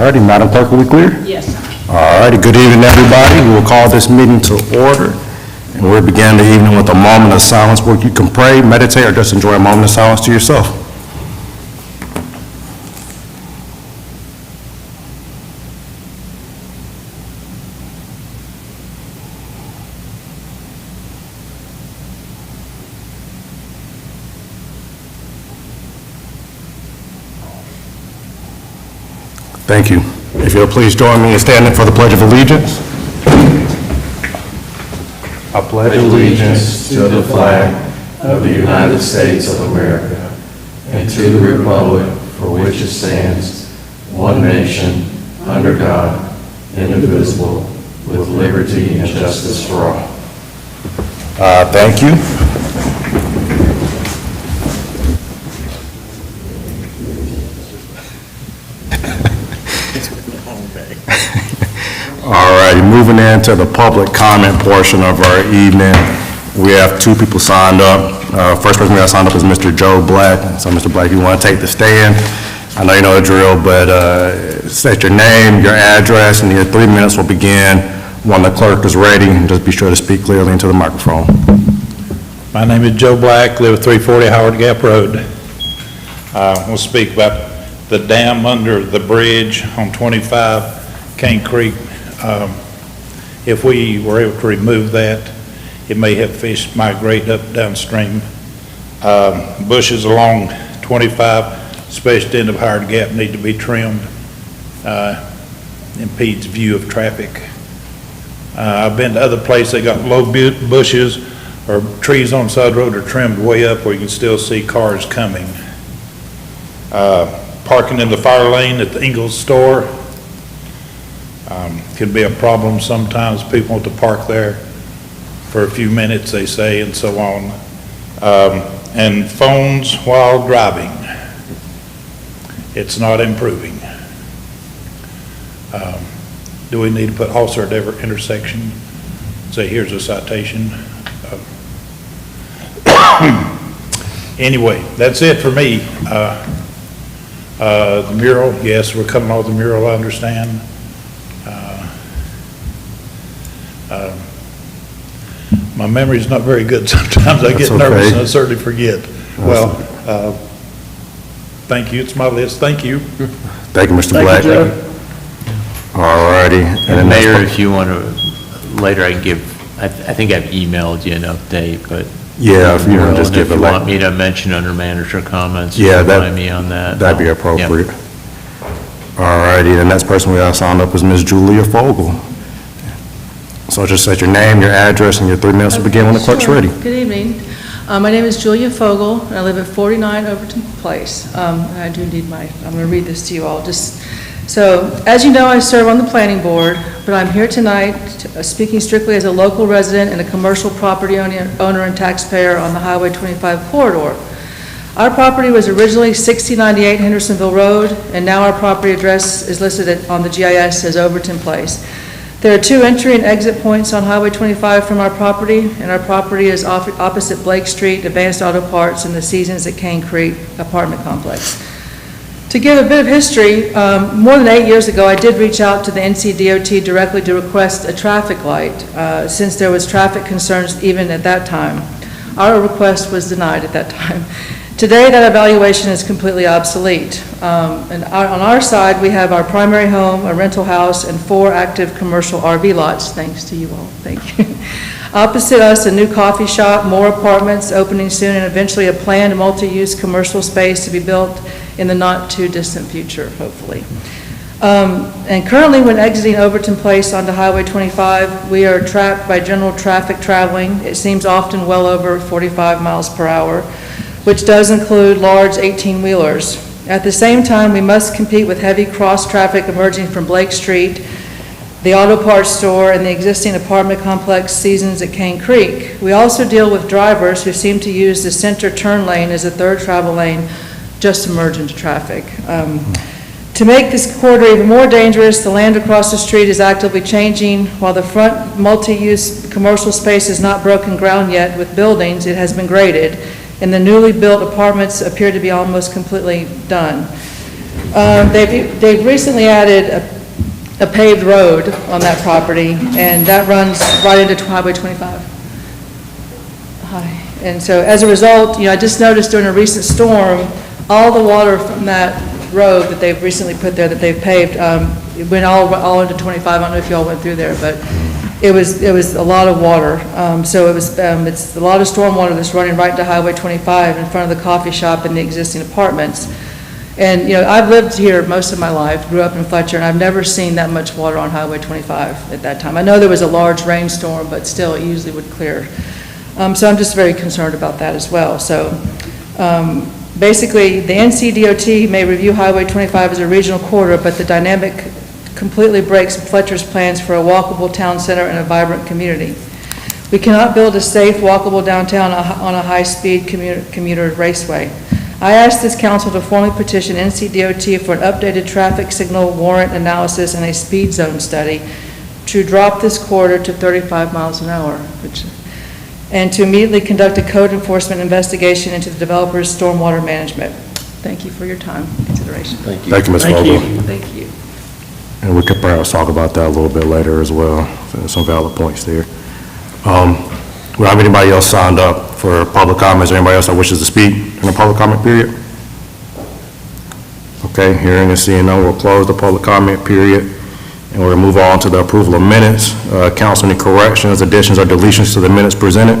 righty, Madam Clerk, are we clear? Yes, sir. All righty, good evening, everybody. We will call this meeting to order, and we'll begin the evening with a moment of silence where you can pray, meditate, or just enjoy a moment of silence to yourself. Thank you. If you'll please join me in standing for the Pledge of Allegiance. I pledge allegiance to the flag of the United States of America and to the republic for which it stands, one nation, under God, indivisible, with liberty and justice for all. Thank you. All righty, moving into the public comment portion of our evening. We have two people signed up. First person we have signed up is Mr. Joe Black. So, Mr. Black, if you want to take the stand, I know you know the drill, but state your name, your address, and your 3 minutes will begin when the clerk is ready. And just be sure to speak clearly into the microphone. My name is Joe Black, live at 340 Howard Gap Road. We'll speak about the dam under the bridge on 25 Cane Creek. If we were able to remove that, it may have fish migrate up downstream. Bushes along 25, especially at the end of Howard Gap, need to be trimmed. Impedes view of traffic. I've been to other places, they got low bushes or trees on the side of the road are trimmed way up where you can still see cars coming. Parking in the fire lane at the Ingles store can be a problem sometimes. People want to park there for a few minutes, they say, and so on. And phones while driving. It's not improving. Do we need to put officer at every intersection? Say, here's a citation. Anyway, that's it for me. The mural, yes, we're coming off the mural, I understand. My memory's not very good sometimes. I get nervous and I certainly forget. Well, thank you, it's my list, thank you. Thank you, Mr. Black. All righty. And Mayor, if you want to, later I can give, I think I've emailed you an update, but. Yeah, if you want to just give it If you like. want me to mention under manager comments, Yeah, remind me on that. That'd be appropriate. All righty, the next person we have signed up is Ms. Julia Fogel. So just set your name, your address, and your 3 minutes will begin when the clerk's Sure. ready. Good evening. My name is Julia Fogel, and I live at 49 Overton Place. And I do need I'm going to read this to you all. So, as you know, I serve on the planning board, but I'm here tonight speaking strictly as a local resident and a commercial property owner and taxpayer on the Highway 25 corridor. Our property was originally 6098 Hendersonville Road, and now our property address is listed on the GIS as Overton Place. There are two entry and exit points on Highway 25 from our property, and our property is opposite Blake Street, Advanced Auto Parts, and the Seasons at Cane Creek apartment complex. To give a bit of history, more than 8 years ago, I did reach out to the NCDOT directly to request a traffic light, since there was traffic concerns even at that time. Our request was denied at that time. Today, that evaluation is completely obsolete. And on our side, we have our primary home, a rental house, and 4 active commercial RV lots, thanks to you all, thank you. Opposite us, a new coffee shop, more apartments opening soon, and eventually a planned multi-use commercial space to be built in the not-too-distant future, hopefully. And currently, when exiting Overton Place onto Highway 25, we are trapped by general traffic traveling. It seems often well over 45 miles per hour, which does include large 18-wheelers. At the same time, we must compete with heavy cross-traffic emerging from Blake Street, the auto parts store, and the existing apartment complex Seasons at Cane Creek. We also deal with drivers who seem to use the center turn lane as a third travel lane just to merge into traffic. To make this corridor even more dangerous, the land across the street is actively changing. While the front multi-use commercial space is not broken ground yet with buildings, it has been graded, and the newly built apartments appear to be almost completely done. They've recently added a paved road on that property, and that runs right into Highway 25. Hi. And so as a result, I just noticed during a recent storm, all the water from that road that they've recently put there, that they've paved, it went all into 25. I don't know if y'all went through there, but it was a lot of water. So it's a lot of storm water that's running right into Highway 25 in front of the coffee shop and the existing apartments. And, I've lived here most of my life, grew up in Fletcher, and I've never seen that much water on Highway 25 at that time. I know there was a large rainstorm, but still, it usually would clear. So I'm just very concerned about that as well. So basically, the NCDOT may review Highway 25 as a regional corridor, but the dynamic completely breaks Fletcher's plans for a walkable town center and a vibrant community. We cannot build a safe, walkable downtown on a high-speed commuter raceway. I asked this council to formally petition NCDOT for an updated traffic signal warrant analysis and a speed zone study to drop this corridor to 35 miles an hour, and to immediately conduct a code enforcement investigation into the developer's stormwater management. Thank you for your time and consideration. Thank you. Thank you, Ms. Vogel. Thank you. And we could perhaps talk about that a little bit later as well. There's some valid points there. We don't have anybody else signed up for public comments, or anybody else that wishes to speak in the public comment period? Okay, hearing and seeing none, we'll close the public comment period, and we're gonna move on to the approval of minutes. Council, any corrections, additions, or deletions to the minutes presented?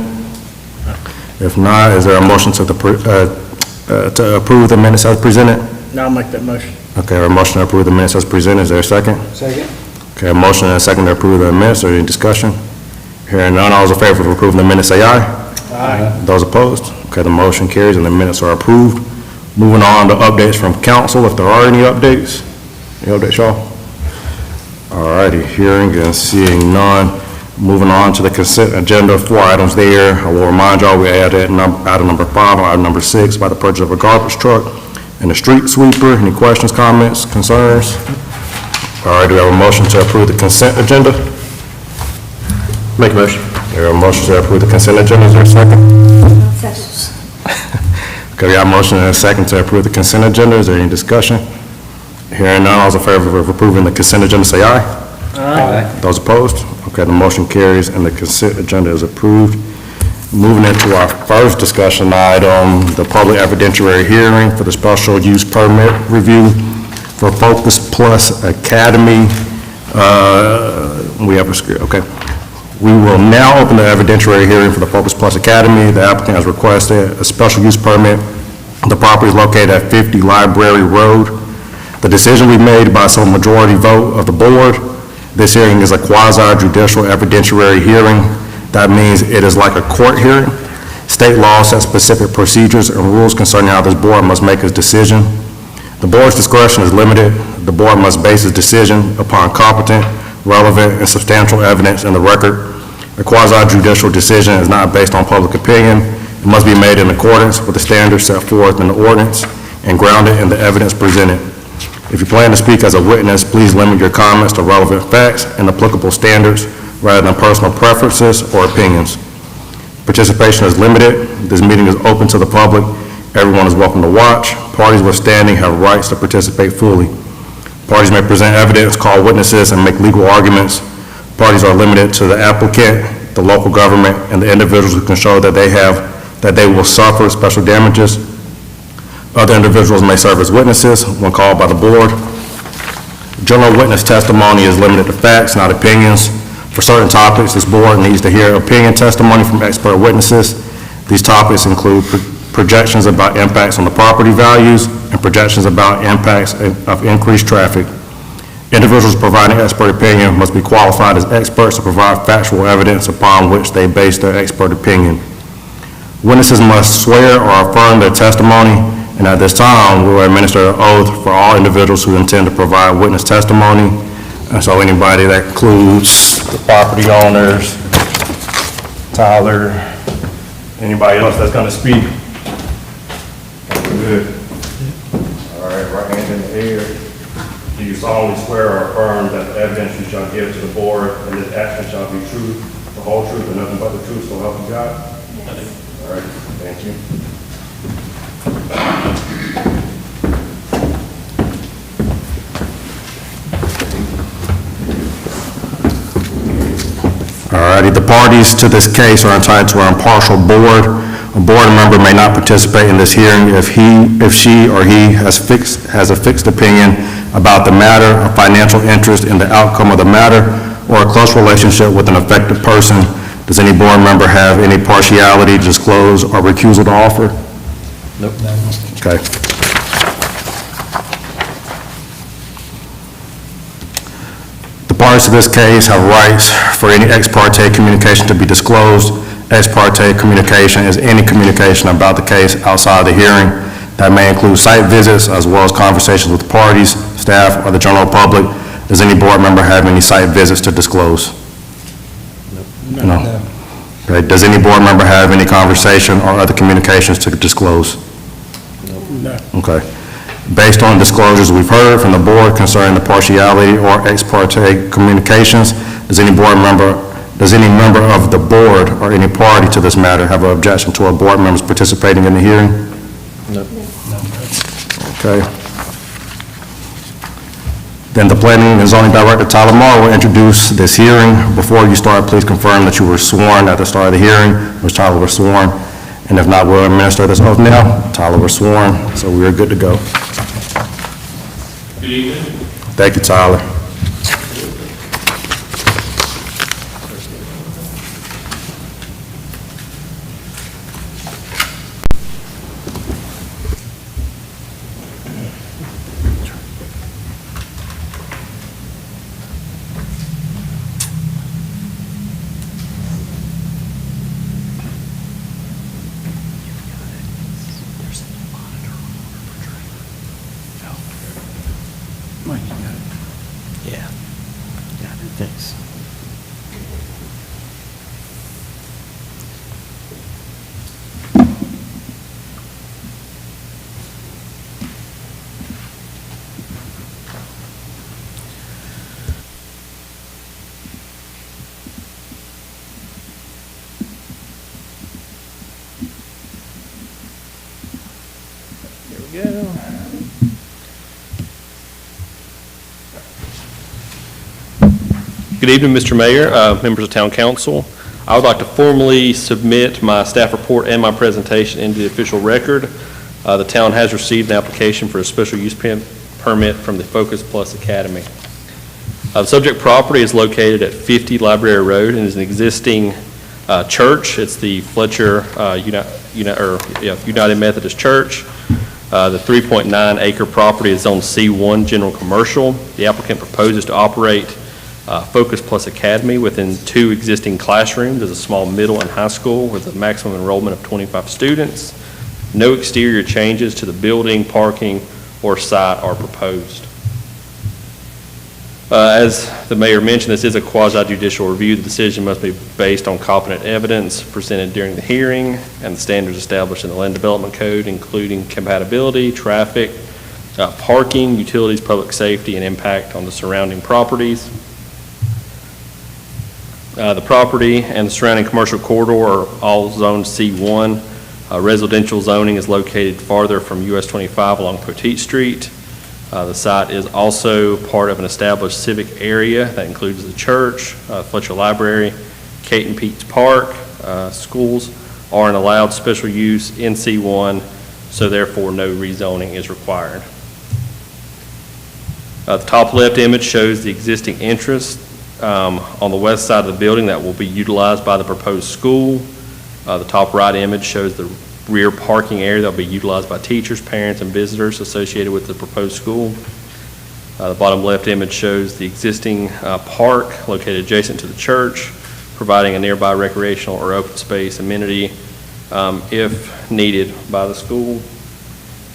If not, is there a motion to approve the minutes as presented? I'll make that motion. Okay, a motion to approve the minutes as presented, is there a second? Second. Okay, a motion and a second to approve the minutes, or any discussion? Hearing none, all those in favor of approving the minutes, say aye. Aye. Those opposed? Okay, the motion carries and the minutes are approved. Moving on to updates from council, if there are any updates. Any updates, y'all? All righty, hearing and seeing none. Moving on to the consent agenda, 4 items there. I will remind y'all, we added item number 5 and item number 6 by the purchase of a garbage truck and a street sweeper. Any questions, comments, concerns? All right, do we have a motion to approve the consent agenda? Make a motion. There are motions to approve the consent agenda, is there a second? Second. Okay, we have a motion and a second to approve the consent agenda, is there any discussion? Hearing none, all those in favor of approving the consent agenda, say aye. Aye. Those opposed? Okay, the motion carries and the consent agenda is approved. Moving into our first discussion item, the public evidentiary hearing for the special use permit review for Focus Plus Academy. We have a script, okay. We will now open the evidentiary hearing for the Focus Plus Academy. The applicant has requested a special use permit. The property is located at 50 Library Road. The decision we made by some majority vote of the board. This hearing is a quasi-judicial evidentiary hearing. That means it is like a court hearing. State law sets specific procedures and rules concerning how this board must make its decision. The board's discretion is limited. The board must base its decision upon competent, relevant, and substantial evidence in the record. A quasi-judicial decision is not based on public opinion. It must be made in accordance with the standards set forth in the ordinance and grounded in the evidence presented. If you plan to speak as a witness, please limit your comments to relevant facts and applicable standards rather than personal preferences or opinions. Participation is limited. This meeting is open to the public. Everyone is welcome to watch. Parties withstanding have rights to participate fully. Parties may present evidence, call witnesses, and make legal arguments. Parties are limited to the applicant, the local government, and the individuals who can show that they will suffer special damages. Other individuals may serve as witnesses when called by the board. General witness testimony is limited to facts, not opinions. For certain topics, this board needs to hear opinion testimony from expert witnesses. These topics include projections about impacts on the property values and projections about impacts of increased traffic. Individuals providing expert opinion must be qualified as experts to provide factual evidence upon which they base their expert opinion. Witnesses must swear or affirm their testimony, and at this time, we will administer an oath for all individuals who intend to provide witness testimony. And so anybody, that includes the property owners, Tyler, anybody else that's going to speak. Good. All right, right hand in the air. Do you solemnly swear or affirm that the evidence you shall give to the board and this action shall be true, the whole truth, and nothing but the truth, so help you God? Yes. All right, thank you. Alrighty, the parties to this case are entitled to an impartial board. A board member may not participate in this hearing if she, or he has a fixed opinion about the matter, a financial interest in the outcome of the matter, or a close relationship with an affected person. Does any board member have any partiality, disclose, or recusal to offer? Nope. Okay. The parties to this case have rights for any ex parte communication to be disclosed. Ex parte communication is any communication about the case outside the hearing. That may include site visits as well as conversations with parties, staff, or the general public. Does any board member have any site visits to disclose? No. Okay. Does any board member have any conversation or other communications to disclose? No. Okay. Based on disclosures we've heard from the board concerning the partiality or ex parte communications, does any member of the board or any party to this matter have an objection to a board member's participating in the hearing? Nope. Okay. Then the Planning and Zoning Director, Tyler Marr, will introduce this hearing. Before you start, please confirm that you were sworn at the start of the hearing. Ms. Tyler was sworn, and if not, we'll administer this oath now. Tyler was sworn, so we are good to go. Good evening. Thank you, Tyler. Yeah. Yeah, thanks. Here we go. Good evening, Mr. Mayor, members of Town Council. I would like to formally submit my staff report and my presentation into the official record. The town has received an application for a special use permit from the Focus Plus Academy. The subject property is located at 50 Library Road and is an existing church. It's the Fletcher United Methodist Church. The 3.9 acre property is zoned C1 General Commercial. The applicant proposes to operate Focus Plus Academy within 2 existing classrooms as a small middle and high school with a maximum enrollment of 25 students. No exterior changes to the building, parking, or site are proposed. As the mayor mentioned, this is a quasi-judicial review. The decision must be based on competent evidence presented during the hearing and the standards established in the Land Development Code, including compatibility, traffic, parking, utilities, public safety, and impact on the surrounding properties. The property and the surrounding commercial corridor are all zoned C1. Residential zoning is located farther from US 25 along Poteet Street. The site is also part of an established civic area that includes the church, Fletcher Library, Kate and Pete's Park. Schools are an allowed special use in C1, so therefore no rezoning is required. The top left image shows the existing entrance on the west side of the building that will be utilized by the proposed school. The top right image shows the rear parking area that will be utilized by teachers, parents, and visitors associated with the proposed school. The bottom left image shows the existing park located adjacent to the church, providing a nearby recreational or open space amenity if needed by the school.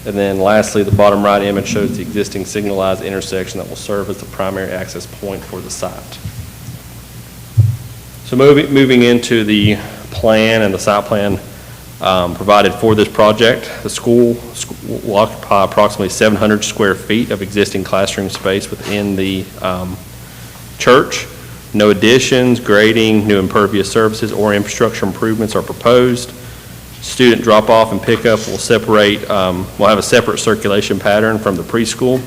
And then lastly, the bottom right image shows the existing signalized intersection that will serve as the primary access point for the site. So moving into the plan and the site plan provided for this project, the school will occupy approximately 700 square feet of existing classroom space within the church. No additions, grading, new impervious surfaces, or infrastructure improvements are proposed. Student drop-off and pickup will have a separate circulation pattern from the preschool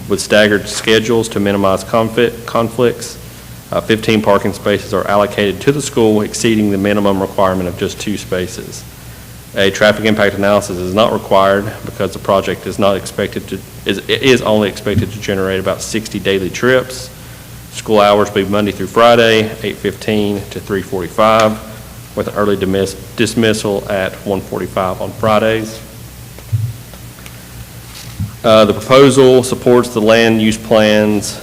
with staggered schedules to minimize conflicts. 15 parking spaces are allocated to the school, exceeding the minimum requirement of just 2 spaces. A traffic impact analysis is not required because the project is not expected to, is only expected to generate about 60 daily trips. School hours will be Monday through Friday, 8:15 to 3:45, with an early dismissal at 1:45 on Fridays. The proposal supports the land use plan's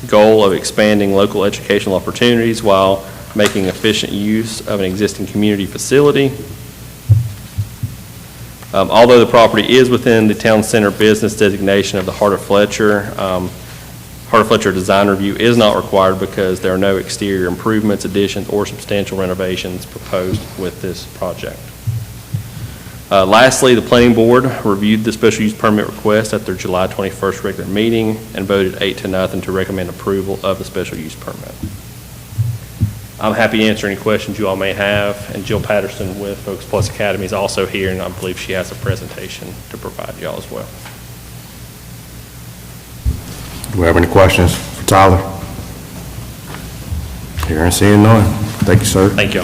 goal of expanding local educational opportunities while making efficient use of an existing community facility. Although the property is within the town center business designation of the Heart of Fletcher, Heart of Fletcher design review is not required because there are no exterior improvements, additions, or substantial renovations proposed with this project. Lastly, the planning board reviewed the special use permit request at their July 21st regular meeting and voted 8-0 to recommend approval of the special use permit. I'm happy to answer any questions you all may have, and Jill Patterson with Focus Plus Academy is also here, and I believe she has a presentation to provide you all as well. Do we have any questions for Tyler? Hearing, seeing none. Thank you, sir. Thank you.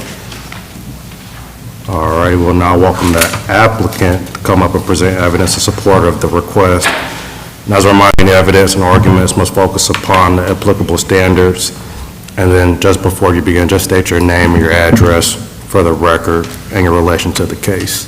All right, we'll now welcome the applicant to come up and present evidence in support of the request. And as a reminder, the evidence and arguments must focus upon the applicable standards. And then just before you begin, just state your name and your address for the record and your relation to the case.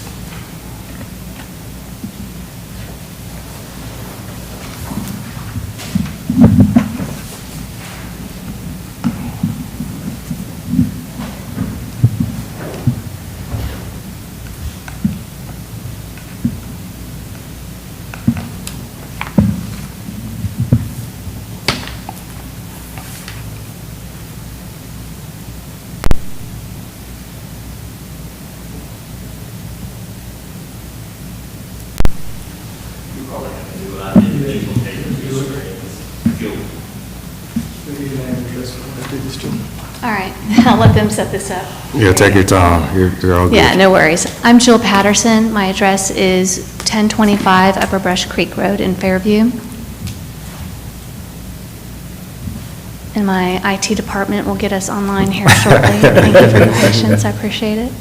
All right, I'll let them set this up. Yeah, take your time. You're all good. Yeah, no worries. I'm Jill Patterson. My address is 1025 Upper Brush Creek Road in Fairview. And my IT department will get us online here shortly. Thank you for your patience, I appreciate it.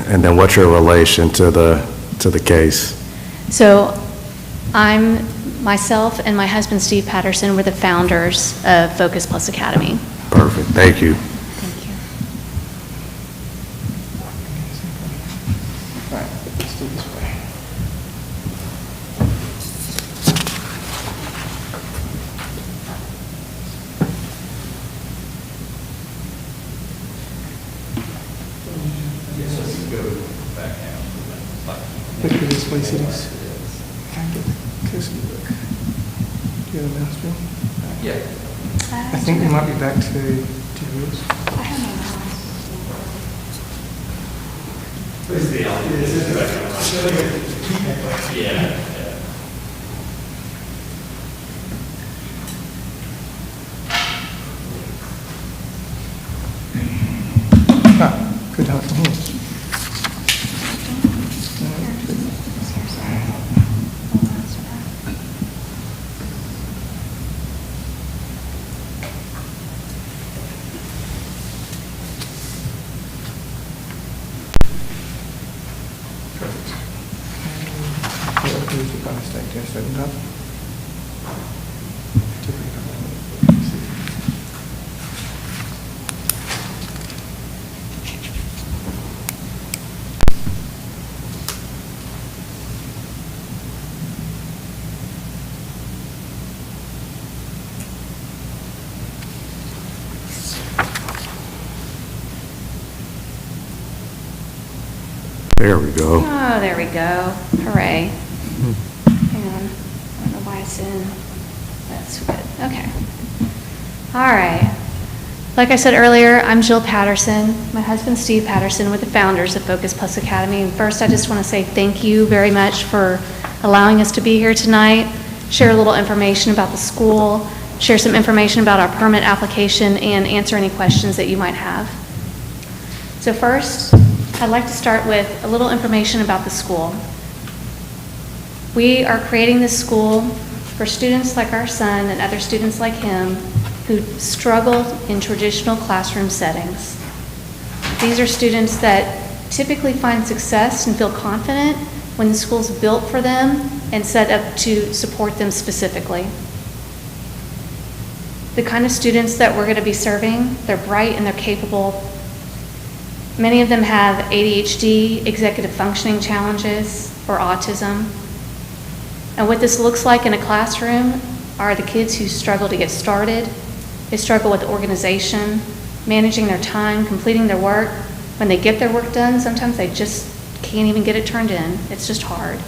And then what's your relation to the case? So myself and my husband Steve Patterson were the founders of Focus Plus Academy. Perfect, thank you. Thank you. All right, let's do it this way. Look at this way, cities. Can I get the Cozy book? Do you have a mouse wheel? I think we might be back to wheels. Ah, good help from here. There we go. Oh, there we go. Hooray. Hang on. I don't know why it's in. That's good. Okay. All right. Like I said earlier, I'm Jill Patterson. My husband, Steve Patterson, we're the founders of Focus Plus Academy. And first, I just want to say thank you very much for allowing us to be here tonight, share a little information about the school, share some information about our permit application, and answer any questions that you might have. So first, I'd like to start with a little information about the school. We are creating this school for students like our son and other students like him who struggled in traditional classroom settings. These are students that typically find success and feel confident when the school's built for them and set up to support them specifically. The kind of students that we're going to be serving, they're bright and they're capable. Many of them have ADHD, executive functioning challenges, or autism. And what this looks like in a classroom are the kids who struggle to get started. They struggle with organization, managing their time, completing their work. When they get their work done, sometimes they just can't even get it turned in. It's just hard.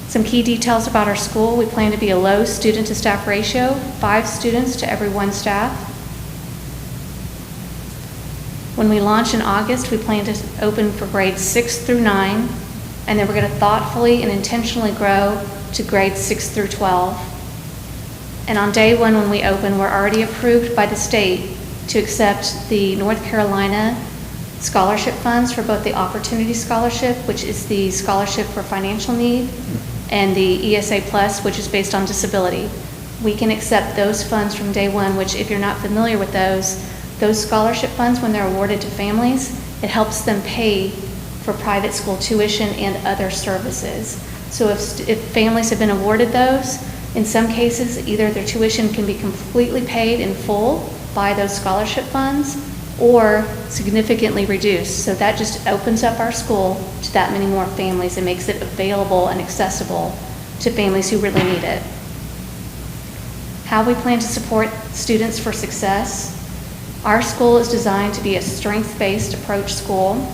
Some key details about our school: we plan to be a low student to staff ratio, 5 students to every 1 staff. When we launch in August, we plan to open for grades 6 through 9, and then we're going to thoughtfully and intentionally grow to grades 6 through 12. And on day 1 when we open, we're already approved by the state to accept the North Carolina scholarship funds for both the Opportunity Scholarship, which is the scholarship for financial need, and the ESA Plus, which is based on disability. We can accept those funds from day 1, which, if you're not familiar with those scholarship funds, when they're awarded to families, it helps them pay for private school tuition and other services. So if families have been awarded those, in some cases, either their tuition can be completely paid in full by those scholarship funds or significantly reduced. So that just opens up our school to that many more families and makes it available and accessible to families who really need it. How we plan to support students for success. Our school is designed to be a strength-based approach school.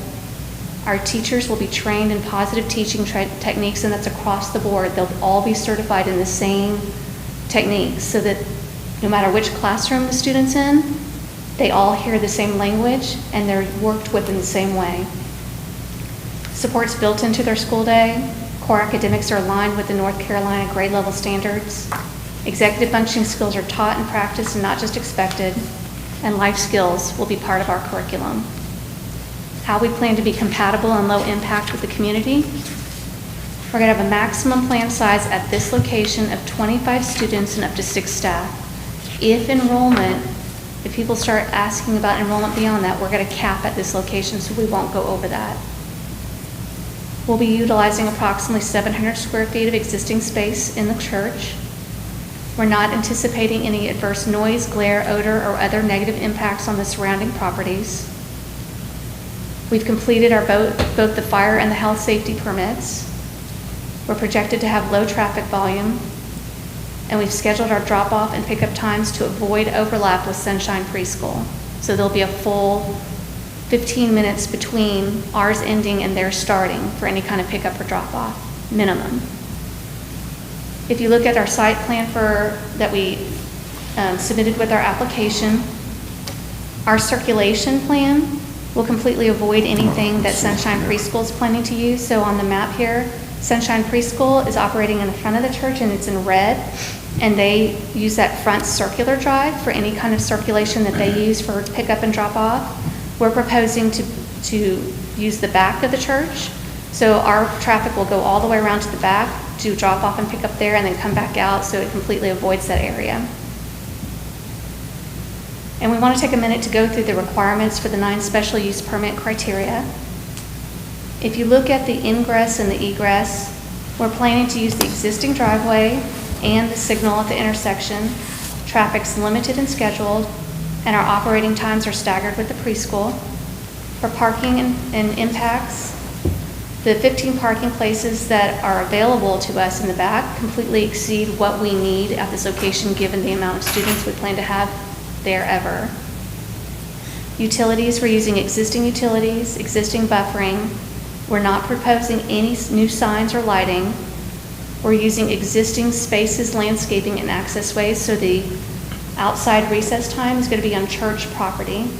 Our teachers will be trained in positive teaching techniques, and that's across the board. They'll all be certified in the same techniques so that no matter which classroom the student's in, they all hear the same language and they're worked with in the same way. Support's built into their school day. Core academics are aligned with the North Carolina grade level standards. Executive functioning skills are taught and practiced and not just expected. And life skills will be part of our curriculum. How we plan to be compatible and low impact with the community. We're going to have a maximum plan size at this location of 25 students and up to 6 staff. If people start asking about enrollment beyond that, we're going to cap at this location, so we won't go over that. We'll be utilizing approximately 700 square feet of existing space in the church. We're not anticipating any adverse noise, glare, odor, or other negative impacts on the surrounding properties. We've completed both the fire and the health safety permits. We're projected to have low traffic volume, and we've scheduled our drop-off and pickup times to avoid overlap with Sunshine Preschool. So there'll be a full 15 minutes between ours ending and theirs starting for any kind of pickup or drop-off, minimum. If you look at our site plan that we submitted with our application, our circulation plan will completely avoid anything that Sunshine Preschool is planning to use. So on the map here, Sunshine Preschool is operating in the front of the church and it's in red, and they use that front circular drive for any kind of circulation that they use for pickup and drop off. We're proposing to use the back of the church, so our traffic will go all the way around to the back to drop off and pick up there and then come back out, so it completely avoids that area. And we want to take a minute to go through the requirements for the 9 special use permit criteria. If you look at the ingress and the egress, we're planning to use the existing driveway and the signal at the intersection. Traffic's limited and scheduled, and our operating times are staggered with the preschool. For parking and impacts, the 15 parking places that are available to us in the back completely exceed what we need at this location given the amount of students we plan to have there ever. Utilities, we're using existing utilities, existing buffering. We're not proposing any new signs or lighting. We're using existing spaces, landscaping, and access ways, so the outside recess time is going to be on church property.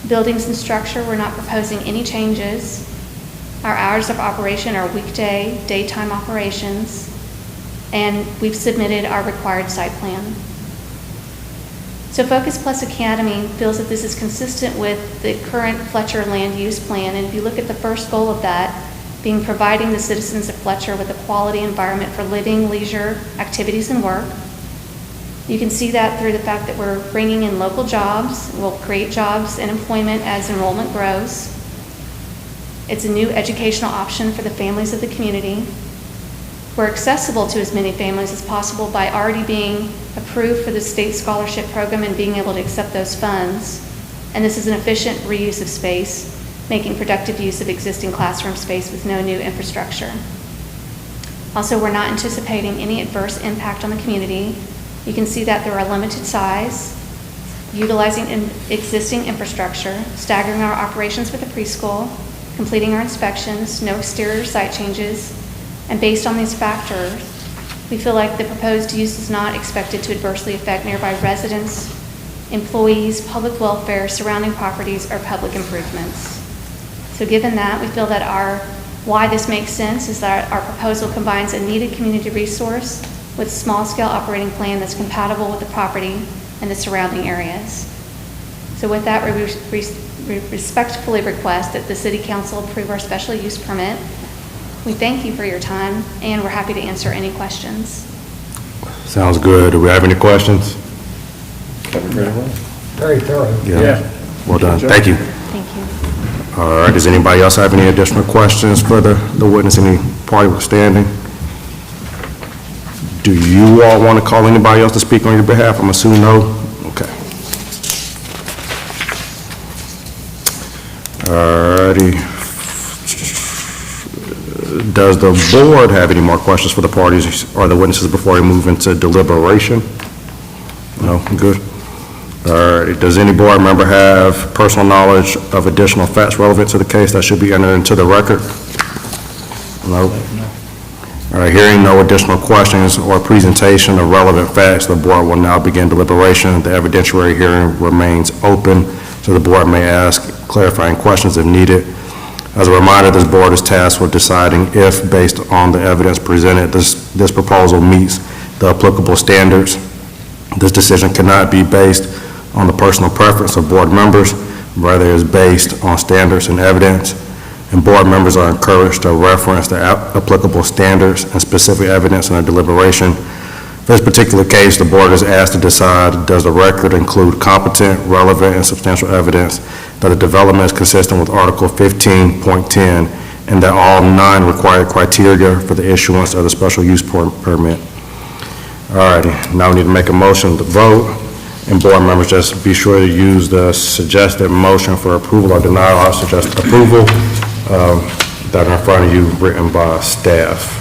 Buildings and structure, we're not proposing any changes. Our hours of operation are weekday, daytime operations, and we've submitted our required site plan. So Focus Plus Academy feels that this is consistent with the current Fletcher land use plan, and if you look at the first goal of that, being providing the citizens of Fletcher with a quality environment for living, leisure, activities, and work. You can see that through the fact that we're bringing in local jobs. We'll create jobs and employment as enrollment grows. It's a new educational option for the families of the community. We're accessible to as many families as possible by already being approved for the state scholarship program and being able to accept those funds. And this is an efficient reuse of space, making productive use of existing classroom space with no new infrastructure. Also, we're not anticipating any adverse impact on the community. You can see that through our limited size, utilizing existing infrastructure, staggering our operations with the preschool, completing our inspections, no exterior site changes, and based on these factors, we feel like the proposed use is not expected to adversely affect nearby residents, employees, public welfare, surrounding properties, or public improvements. So given that, we feel that why this makes sense is that our proposal combines a needed community resource with small-scale operating plan that's compatible with the property and the surrounding areas. So with that, we respectfully request that the City Council approve our special use permit. We thank you for your time, and we're happy to answer any questions. Sounds good. Do we have any questions? Very thorough. Yeah. Well done. Thank you. Thank you. All right, does anybody else have any additional questions for the witness, any party standing? Do you all want to call anybody else to speak on your behalf? I'm assuming no? Okay. All righty. Does the board have any more questions for the parties or the witnesses before we move into deliberation? No? Good. All right. Does any board member have personal knowledge of additional facts relevant to the case that should be entered into the record? No? All right. Hearing no additional questions or presentation of relevant facts, the board will now begin deliberation. The evidentiary hearing remains open, so the board may ask clarifying questions if needed. As a reminder, this board is tasked with deciding if, based on the evidence presented, this proposal meets the applicable standards. This decision cannot be based on the personal preference of board members, rather is based on standards and evidence, and board members are encouraged to reference the applicable standards and specific evidence in a deliberation. For this particular case, the board is asked to decide, does the record include competent, relevant, and substantial evidence that the development is consistent with Article 15.10 and that all 9 required criteria for the issuance of the special use permit. All righty, now we need to make a motion to vote, and board members just be sure to use the suggested motion for approval or denial. I suggest approval that are in front of you, written by staff.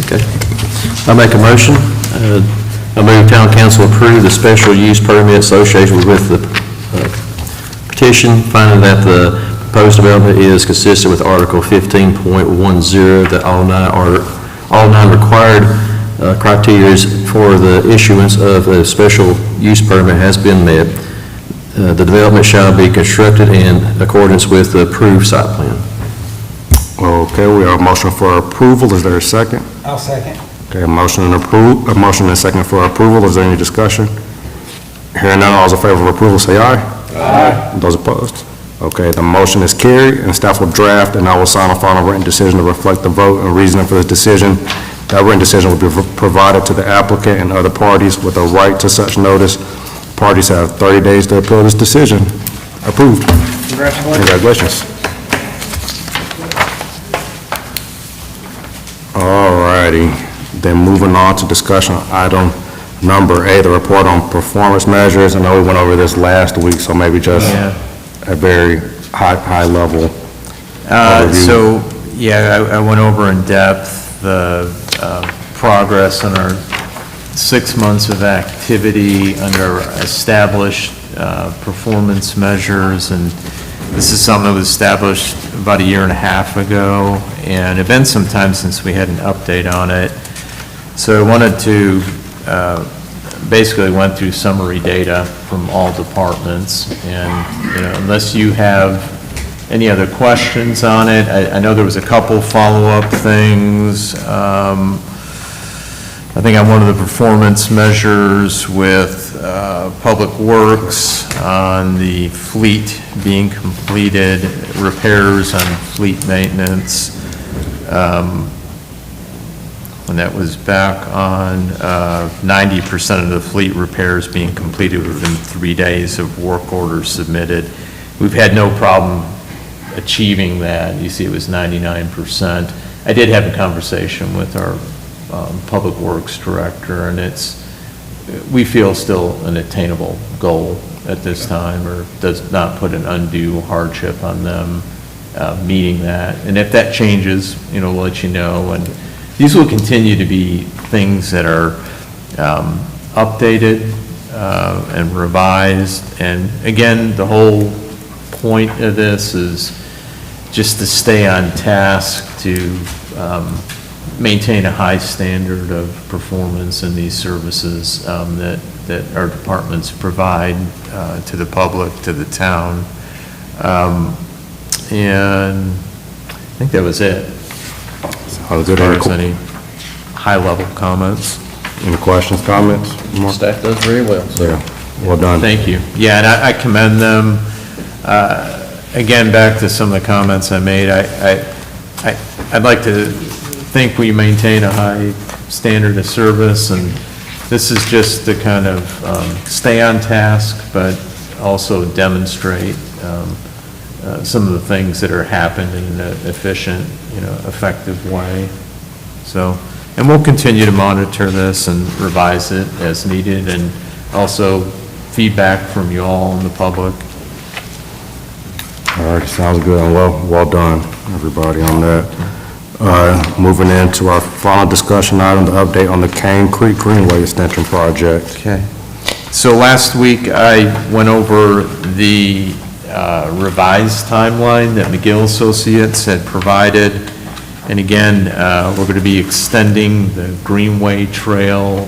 Okay. I make a motion. I move town council approve the special use permit associated with the petition, finding that the proposed development is consistent with Article 15.10, that all nine required criteria for the issuance of a special use permit has been met. The development shall be constructed in accordance with the approved site plan. Okay, we have a motion for approval. Is there a second? I'll second. Okay, a motion and a second for approval. Is there any discussion? Hearing none, all those in favor of approval say aye. Aye. Those opposed? Okay, the motion is carried, and staff will draft, and I will sign a final written decision to reflect the vote and reasoning for this decision. That written decision will be provided to the applicant and other parties with a right to such notice. Parties have 30 days to appeal this decision. Approved. Congratulations. All righty. Then moving on to discussion item number 8, the report on performance measures. I know we went over this last week, so maybe just a very high level overview. I went over in depth the progress on our 6 months of activity under established performance measures, and this is something that was established about 1.5 years ago, and it's been some time since we had an update on it. So I wanted to basically went through summary data from all departments, and unless you have any other questions on it, I know there was a couple follow-up things. I think on one of the performance measures with Public Works on the fleet being completed, repairs on fleet maintenance. and that was back on 90% of the fleet repairs being completed within 3 days of work orders submitted. We've had no problem achieving that. You see it was 99%. I did have a conversation with our Public Works Director, and we feel still an attainable goal at this time, or does not put an undue hardship on them meeting that. And if that changes, we'll let you know. And these will continue to be things that are updated and revised. And again, the whole point of this is just to stay on task to maintain a high standard of performance in these services that our departments provide to the public, to the town. And I think that was it. Sounds good. As far as any high-level comments. Any questions, comments? Mark? Staff does very well, sir. Yeah, well done. Thank you. Yeah, and I commend them. Again, back to some of the comments I made, I'd like to think we maintain a high standard of service, and this is just to kind of stay on task, but also demonstrate some of the things that are happening in an efficient, effective way. So, and we'll continue to monitor this and revise it as needed, and also feedback from you all and the public. All right, sounds good, and well done, everybody, on that. Moving into our final discussion item, the update on the Cane Creek Greenway Extension Project. Okay. So last week, I went over the revised timeline that McGill Associates had provided. And again, we're going to be extending the Greenway Trail,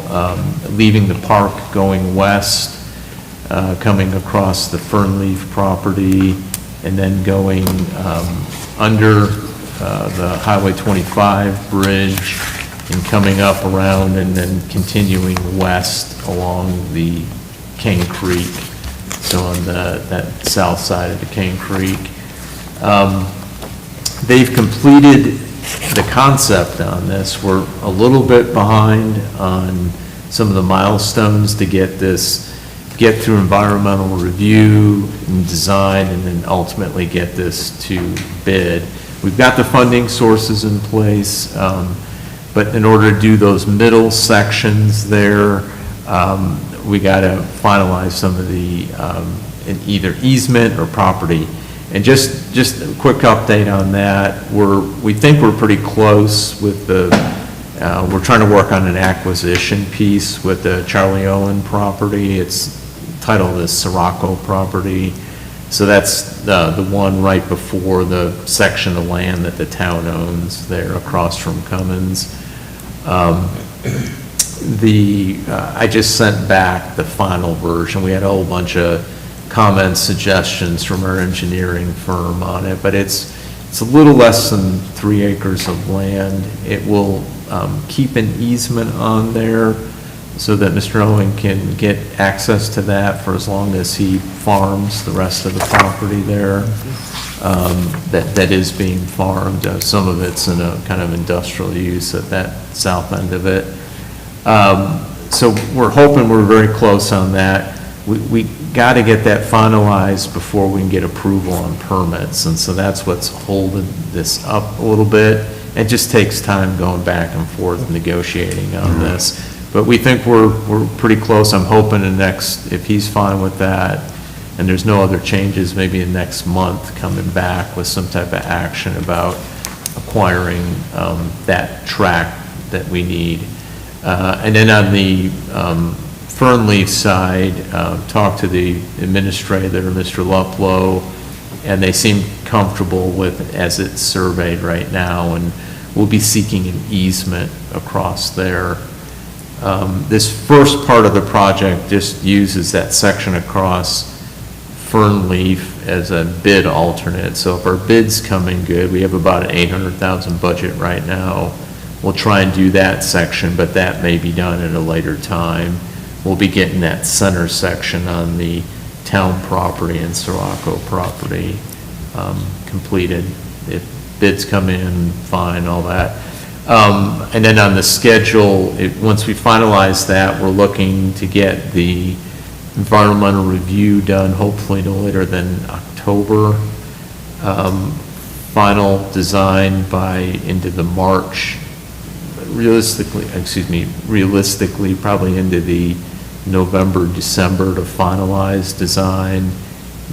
leaving the park going west, coming across the Fernleaf property, and then going under the Highway 25 bridge and coming up around and then continuing west along the Cane Creek, so on that south side of the Cane Creek. They've completed the concept on this. We're a little bit behind on some of the milestones to get through environmental review and design, and then ultimately get this to bid. We've got the funding sources in place, but in order to do those middle sections there, we got to finalize some of the either easement or property. And just a quick update on that. We think we're pretty close with we're trying to work on an acquisition piece with the Charlie Owen property. It's titled the Sirocco property. So that's the one right before the section of land that the town owns there across from Cummins. I just sent back the final version. We had a whole bunch of comments, suggestions from our engineering firm on it, but it's a little less than 3 acres of land. It will keep an easement on there so that Mr. Owen can get access to that for as long as he farms the rest of the property there. That is being farmed. Some of it's in a kind of industrial use at that south end of it. So we're hoping we're very close on that. We got to get that finalized before we can get approval on permits, and so that's what's holding this up a little bit. It just takes time going back and forth negotiating on this. But we think we're pretty close. I'm hoping if he's fine with that, and there's no other changes, maybe in next month coming back with some type of action about acquiring that track that we need. And then on the Fernleaf side, talked to the administrator, Mr. Luplow, and they seem comfortable with as it's surveyed right now, and we'll be seeking an easement across there. This first part of the project just uses that section across Fernleaf as a bid alternate. So if our bids come in good, we have about an $800,000 budget right now. We'll try and do that section, but that may be done at a later time. We'll be getting that center section on the town property and Sirocco property completed. If bids come in, fine, all that. And then on the schedule, once we finalize that, we're looking to get the environmental review done, hopefully no later than October. Final design by into the March, realistically, probably into the November, December to finalize design,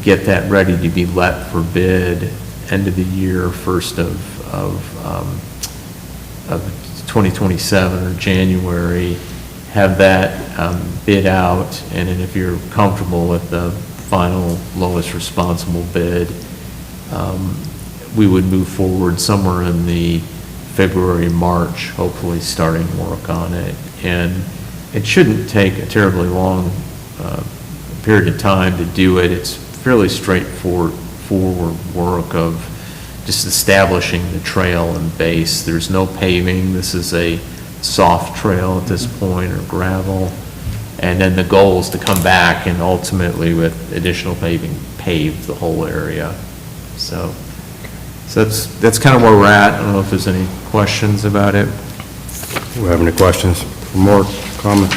get that ready to be let for bid, end of the year, first of 2027 or January, have that bid out, and then if you're comfortable with the final lowest responsible bid, we would move forward somewhere in the February, March, hopefully starting work on it. And it shouldn't take a terribly long period of time to do it. It's fairly straightforward work of just establishing the trail and base. There's no paving. This is a soft trail at this point, or gravel. And then the goal is to come back and ultimately with additional paving, pave the whole area. So that's kind of where we're at. I don't know if there's any questions about it. Do we have any questions? More comments?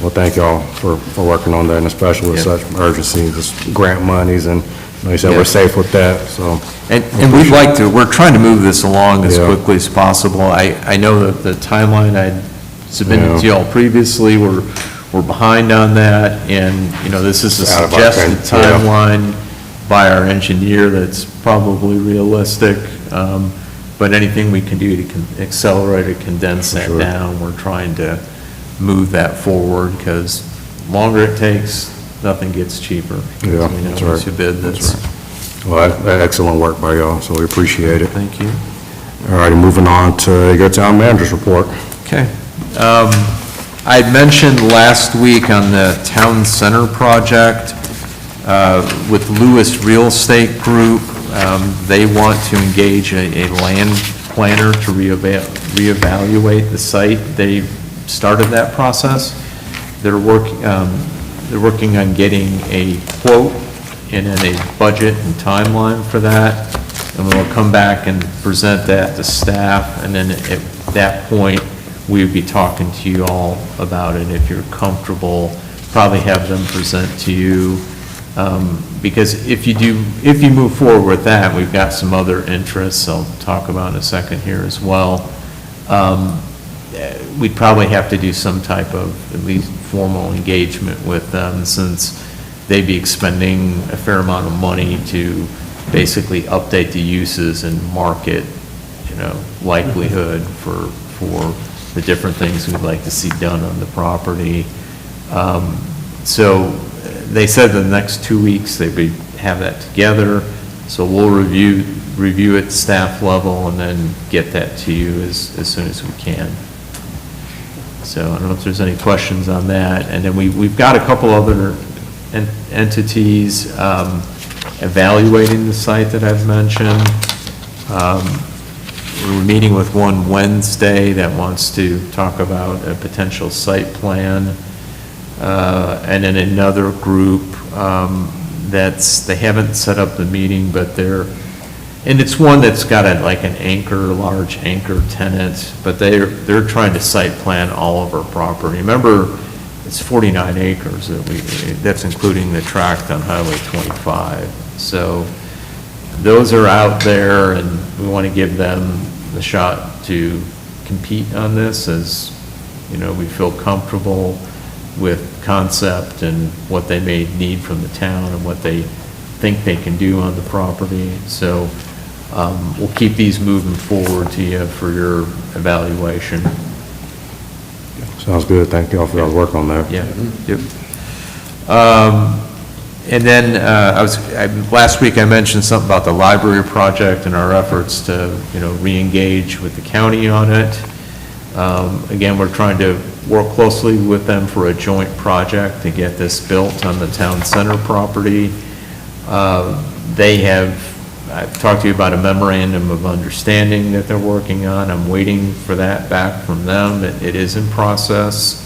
Well, thank y'all for working on that, and especially with Yeah. such urgency, just grant monies, and like you said, Yeah. we're safe with that, so. And we'd like to, we're trying to move this along as Yeah. quickly as possible. I know that the timeline I'd submitted to Yeah. y'all previously, we're behind on that, and, this is a It's out of our suggested control, yeah. timeline by our engineer that's probably realistic, but anything we can do to accelerate or condense that Sure. down, we're trying to move that forward, because longer it takes, nothing gets cheaper. Yeah, We know that's once right. you bid, that's, Well, excellent work by y'all, so we appreciate it. thank you. All righty, moving on to your town manager's report. Okay. I had mentioned last week on the Town Center project with Lewis Real Estate Group, they want to engage a land planner to reevaluate the site. They started that process. They're working on getting a quote and then a budget and timeline for that, and we'll come back and present that to staff, and then at that point, we would be talking to you all about it if you're comfortable, probably have them present to you, because if you move forward with that, we've got some other interests I'll talk about in a second here as well. We'd probably have to do some type of at least formal engagement with them, since they'd be expending a fair amount of money to basically update the uses and market, likelihood for the different things we'd like to see done on the property. So they said the next 2 weeks they'd have that together, so we'll review at staff level and then get that to you as soon as we can. So I don't know if there's any questions on that. And then we've got a couple other entities evaluating the site that I've mentioned. We're meeting with one Wednesday that wants to talk about a potential site plan. And then another group they haven't set up the meeting, but and it's one that's got a large anchor tenant, but they're trying to site plan all of our property. Remember, it's 49 acres that's including the tract on Highway 25. So those are out there, and we want to give them the shot to compete on this, as, we feel comfortable with concept and what they may need from the town and what they think they can do on the property. So we'll keep these moving forward to you for your evaluation. Sounds good. Thank y'all for y'all's work on that. Yeah, yep. And then, last week I mentioned something about the library project and our efforts to, re-engage with the county on it. Again, we're trying to work closely with them for a joint project to get this built on the town center property. I've talked to you about a memorandum of understanding that they're working on. I'm waiting for that back from them. It is in process.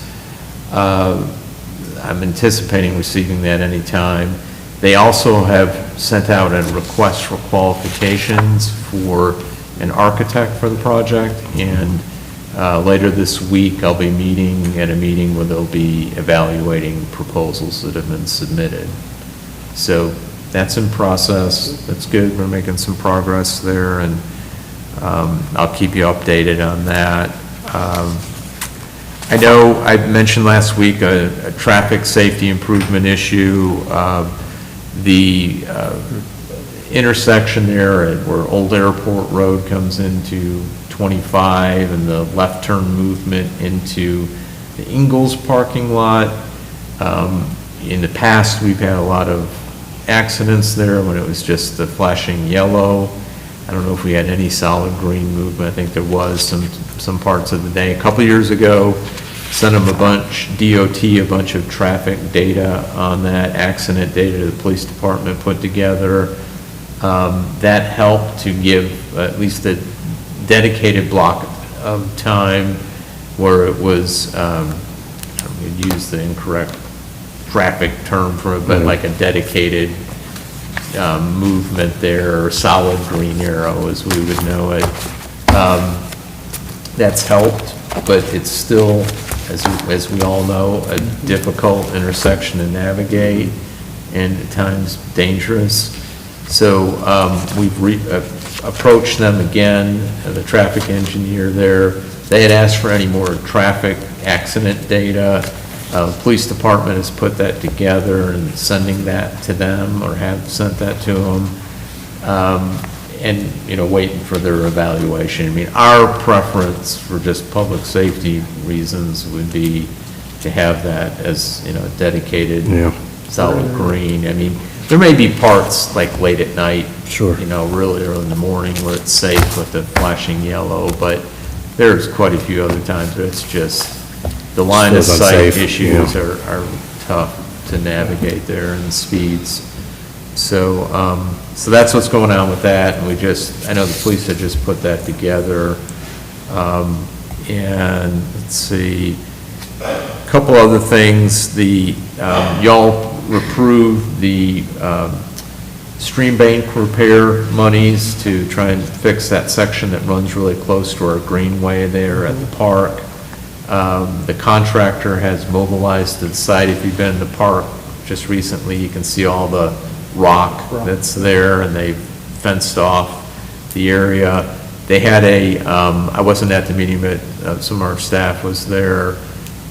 I'm anticipating receiving that anytime. They also have sent out a request for qualifications for an architect for the project, and later this week, I'll be meeting at a meeting where they'll be evaluating proposals that have been submitted. So that's in process. That's good. We're making some progress there, and I'll keep you updated on that. I know I mentioned last week a traffic safety improvement issue. The intersection there where Old Airport Road comes into 25 and the left turn movement into the Ingalls parking lot. In the past, we've had a lot of accidents there when it was just the flashing yellow. I don't know if we had any solid green movement. I think there was some parts of the day. A couple years ago, sent them DOT a bunch of traffic data on that, accident data the police department put together. That helped to give at least a dedicated block of time where it was, I'm going to use the incorrect traffic term for it, but like a dedicated movement there, or solid green arrow as we would know it. That's helped, but it's still, as we all know, a difficult intersection to navigate and at times dangerous. So we've approached them again, the traffic engineer there. They had asked for any more traffic accident data. Police department has put that together and sending that to them, or have sent that to them. And, you know, waiting for their evaluation. I mean, our preference for just public safety reasons would be to have that as, you know, dedicated solid green. I mean, there may be parts like late at night, Sure. you know, really early in the morning where it's safe with the flashing yellow, but there's quite a few other times where it's just, the line of Still sight unsafe, issues yeah. are tough to navigate there, and the speeds. So, so that's what's going on with that, and I know the police had just put that together. And let's see, a couple other things. Y'all approved the stream bank repair monies to try and fix that section that runs really close to our greenway there at the park. The contractor has mobilized to the site. If you've been in the park just recently, you can see all the rock that's there, and they've fenced off the area. They had I wasn't at the meeting, but some of our staff was there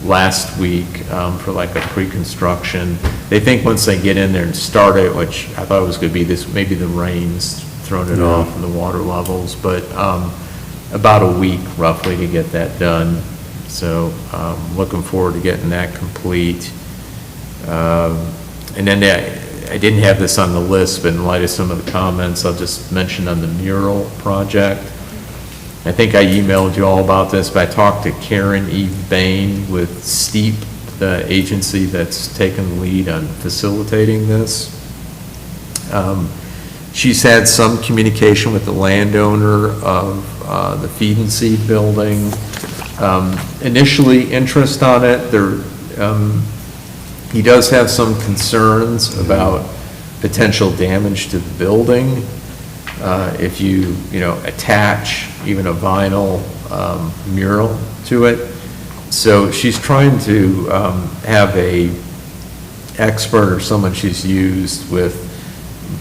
last week for like a pre-construction. They think once they get in there and start it, which I thought was going to be this, maybe the rain's thrown it off and the water levels, but about a week roughly to get that done. So looking forward to getting that complete. And then I didn't have this on the list, but in light of some of the comments, I'll just mention on the mural project. I think I emailed you all about this, but I talked to Karen Eve Bain with STEEP, the agency that's taken the lead on facilitating this. She's had some communication with the landowner of the Feed and Seed building. Initially interest on it. He does have some concerns about potential damage to the building if you attach even a vinyl mural to it. So she's trying to have a expert or someone she's used with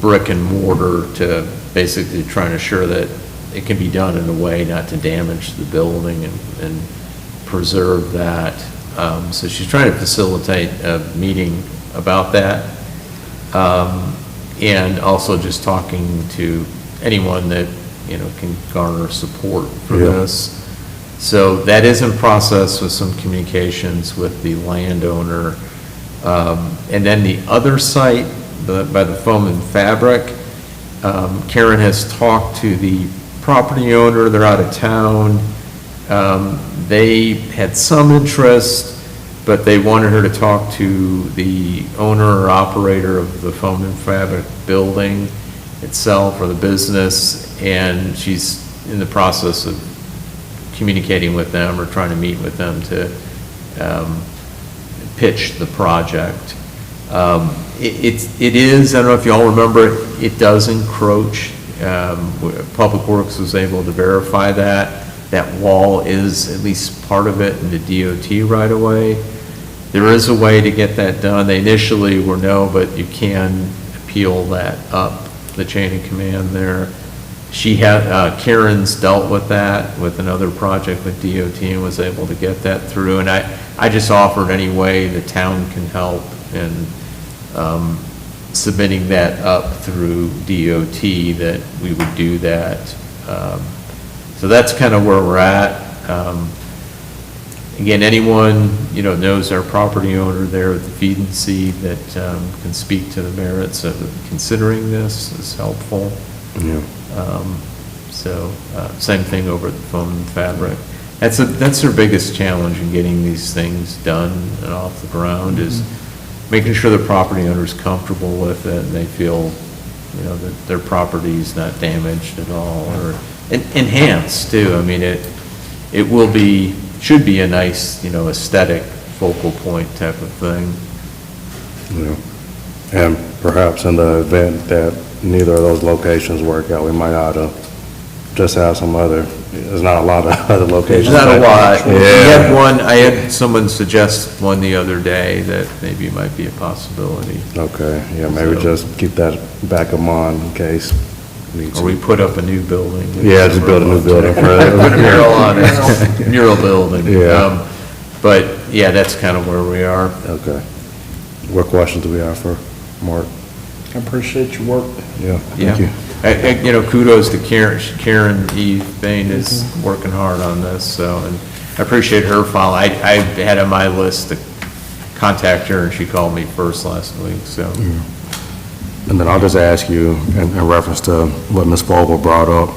brick and mortar to basically try and assure that it can be done in a way not to damage the building and preserve that. So she's trying to facilitate a meeting about that. And also just talking to anyone that, can garner support for this. So that is in process with some communications with the landowner. And then the other site, by the Foam and Fabric, Karen has talked to the property owner. They're out of town. They had some interest, but they wanted her to talk to the owner or operator of the Foam and Fabric building itself, or the business, and she's in the process of communicating with them or trying to meet with them to pitch the project. It is, I don't know if you all remember, it does encroach Public Works was able to verify that. That wall is at least part of it in the DOT right away. There is a way to get that done. They initially were no, but you can appeal that up the chain of command there. She had, Karen's dealt with that with another project with DOT and was able to get that through. And I just offered any way the town can help in submitting that up through DOT, that we would do that. So that's kind of where we're at. Again, anyone, knows our property owner there at the Feed and Seed that can speak to the merits of considering this is helpful. Yeah. Same thing over the foam and fabric. That's their biggest challenge in getting these things done and off the ground, is making sure the property owner's comfortable with it and they feel, that their property's not damaged at all, or enhanced too. I mean, it should be a nice, aesthetic focal point type of thing. Yeah. And perhaps in the event that neither of those locations work out, we might ought to just have some other, there's not a lot of other locations. There's not a lot. Yeah. I had someone suggest one the other day that maybe might be a possibility. Okay, yeah, maybe So- just keep that back of mind in case. Or we put up a new building. Yeah, just build a new building for Put a that. mural on it, mural building. Yeah. But, yeah, that's kind of where we are. Okay. What questions do we have for Mark? I appreciate your work. Yeah, Yeah. thank you. Kudos to Karen Eve Bain is working hard on this, so, and I appreciate her file. I had on my list to contact her, and she called me first last week, so. And then I'll just ask you, in reference to what Ms. Vogel brought up,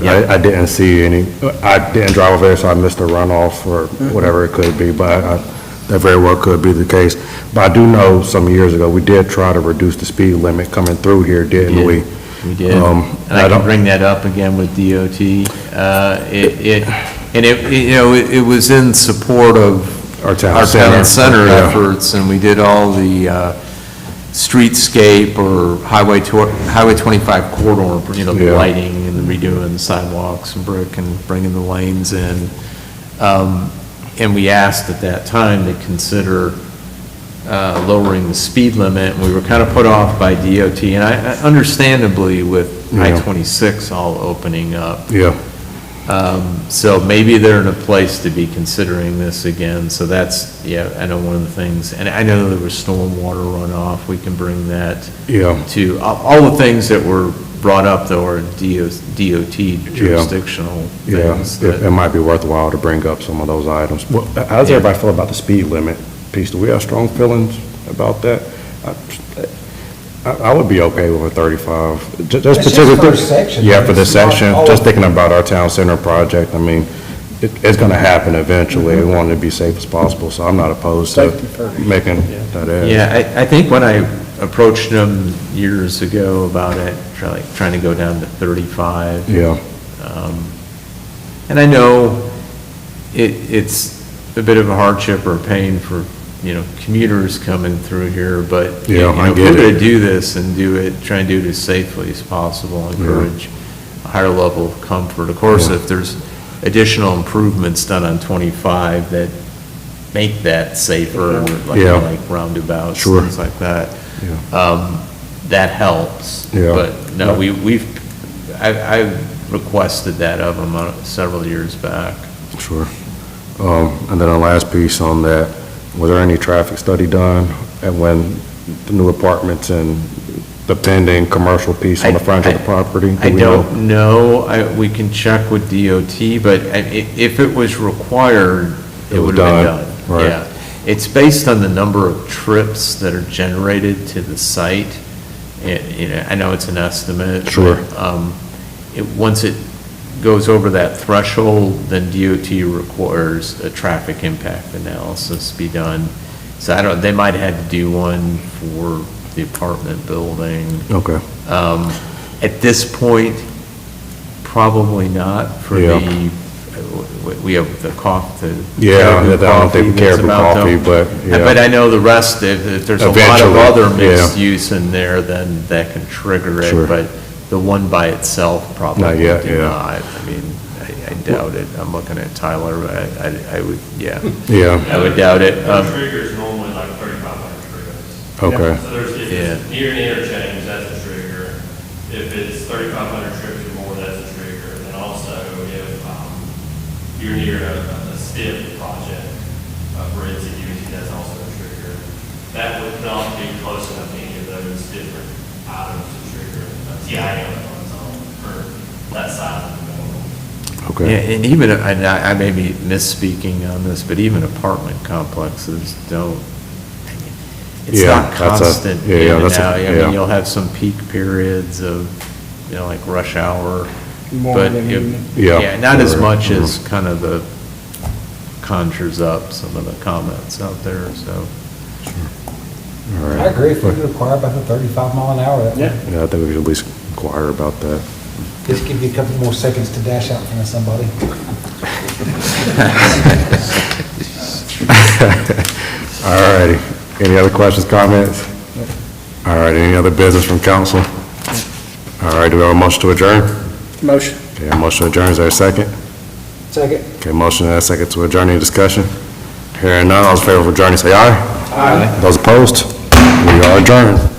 Yeah. I didn't see any, I didn't drive over there, so I missed a runoff or whatever it could be, but that very well could be the case. But I do know some years ago, we did try to reduce the speed limit coming through here, didn't we? We did, Um, and I can bring that up again with DOT. It was in support of Our town our town center. center Yeah. efforts, and we did all the streetscape or Highway 25 corridor, the Yeah. lighting and the redoing the sidewalks and brick and bringing the lanes in. And we asked at that time to consider lowering the speed limit, and we were kind of put off by DOT, and I understandably with Yeah. I-26 all opening up. Yeah, So maybe they're in a place to be considering this again, so that's, yeah, I know one of the things, and I know there was stormwater runoff, we can bring that yeah, to, all the things that were brought up though are DOT jurisdictional yeah. things. It might be worthwhile to bring up some of those items. Well, how does everybody feel about the speed limit piece? Do we have strong feelings about that? I would be okay with a 35. Just That's just particularly. for a section, Yeah, though. for this It's not section, all just of- thinking about our town center project, I mean, it's gonna happen eventually. We want it to be safe as possible, so I'm not opposed to Safety first. making that add. Yeah, I think when I approached them years ago about it, trying to go down to 35. Yeah, And I know it's a bit of a hardship or a pain for, commuters coming through here, but, Yeah, I if get we're it. going to do this and try and do it as safely as possible, encourage a higher level of comfort. Of course, Yeah. if there's additional improvements done on 25 that make that safer, Yeah. like roundabouts, Sure. things like that, yeah, that helps. Yeah. But no, I've requested that of them several years back. sure. And then the last piece on that, was there any traffic study done? And when the new apartments and the pending commercial piece on the front of the property? Do I we know? don't know, we can check with DOT, but if it was required, it It was would have been done, done. right. Yeah. It's based on the number of trips that are generated to the site. I know it's an estimate. Sure. but, once it goes over that threshold, then DOT requires a traffic impact analysis be done. So they might have had to do one for the apartment building. Okay, At this point, probably not for Yeah. we have the coffee. Yeah, I don't think Caribou Coffee, but, yeah. But I know the rest, if there's a lot of Eventually, other yeah. mixed use in there, then that can trigger Sure. it. But the one by itself probably Not yet, do yeah. not. I mean, I doubt it. I'm looking at Tyler, but I would, yeah. Yeah, I would doubt it. Trigger is normally like 3,500 triggers. okay. So there's, if it's near an interchange, that's a trigger. If it's 3,500 trips or more, that's a trigger. And also if you're near a STIP project, for NCDOT, that's also a trigger. That would not be close enough to any of those different items to trigger a TIM on its own for that size of the building. Okay. Yeah, and even, and I may be misspeaking on this, but even apartment complexes don't, it's Yeah, not that's a- constant yeah, in yeah, and that's a- out. I yeah. mean, you'll have some peak periods of, like rush hour, but, Morning, evening. yeah, not as Right. much as kind of the conjures up some of the comments out there, so. All I right. agree, if we could require about the 35 mile an hour, that would Yeah, I think we should at least inquire about that. just give you a couple more seconds to dash out in front of somebody. All righty. Any other questions, comments? All right, any other business from council? All right, do we have a motion to adjourn? Motion. Okay, a motion to adjourn, is there a second? Second. Okay, motion and a second to adjourn, any discussion? Hearing none, all those in favor of adjourning, say aye. Aye. Those opposed? We are adjourned.